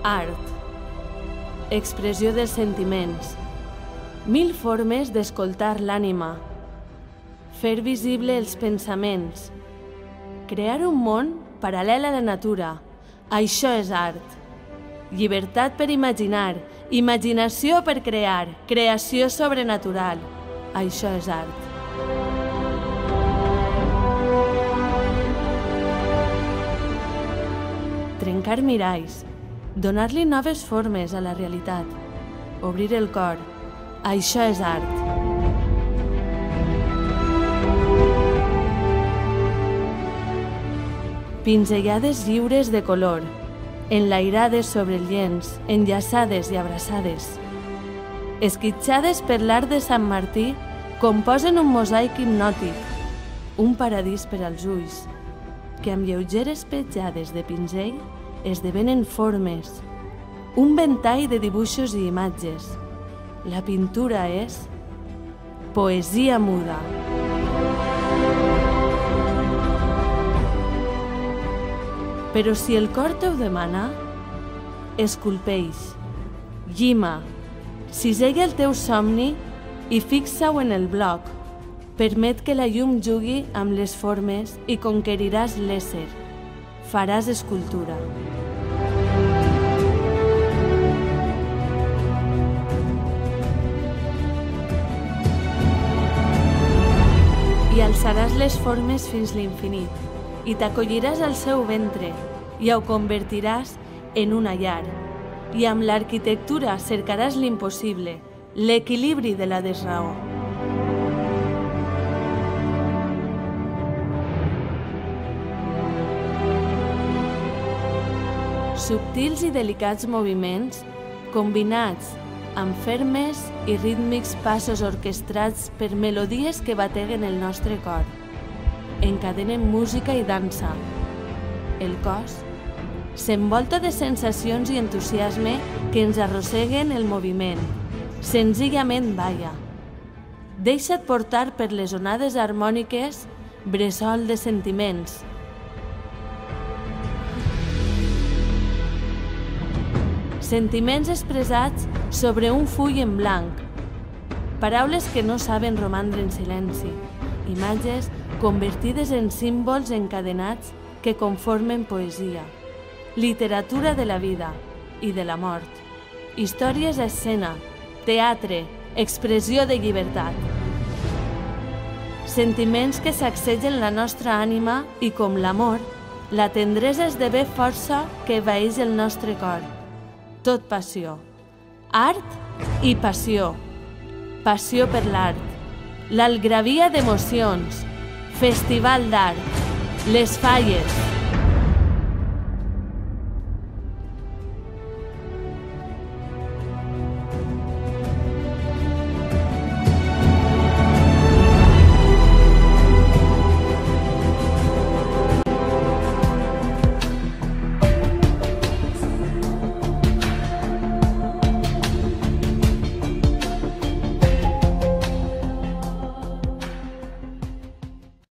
Art. Expressió dels sentiments. 1000 formes d'escoltar l'ànima. Fer visible els pensaments. Crear un món paral·lel a la natura. Això és art. Llibertat per imaginar, imaginació per crear, creació sobrenatural. Això és art. Trencar miralls, donar-li noves formes a la realitat, obrir el cor. Això és art. Pinzellades lliures de color, enlairades sobre el llenç, enllaçades i abraçades. Esquitxades per l'art de Sant Martí, composen un mosaic hipnòtic, un paradís per als ulls, que amb lleugeres petjades de pinzell esdevenen formes, un ventall de dibuixos i imatges. La pintura és poesia muda. Però si el cor te ho demana, esculpeix, llima, cisella el teu somni i fixa-ho en el bloc. Permet que la llum jugui amb les formes i conqueriràs l'ésser. Faràs escultura. I alçaràs les formes fins l'infinit, i t'acolliràs al seu ventre, i ho convertiràs en una llar. I amb l'arquitectura cercaràs l'impossible, l'equilibri de la desraó. Subtils i delicats moviments, combinats amb fermes i rítmics passos orquestrats per melodies que bateguen el nostre cor. Encadenen música i dansa. El cos s'envolta de sensacions i entusiasme que ens arrosseguen el moviment. Senzillament balla. Deixa't portar per les onades harmòniques, bressol de sentiments. Sentiments expressats sobre un full en blanc. Paraules que no saben romandre en silenci. Imatges convertides en símbols encadenats que conformen poesia. Literatura de la vida i de la mort. Històries a escena, teatre, expressió de llibertat. Sentiments que sacsegen la nostra ànima i, com l'amor, la tendresa esdevé força que envaeix el nostre cor. Tot passió. Art i passió. Passió per l'art. L'algravia d'emocions. Festival d'art. Les Falles.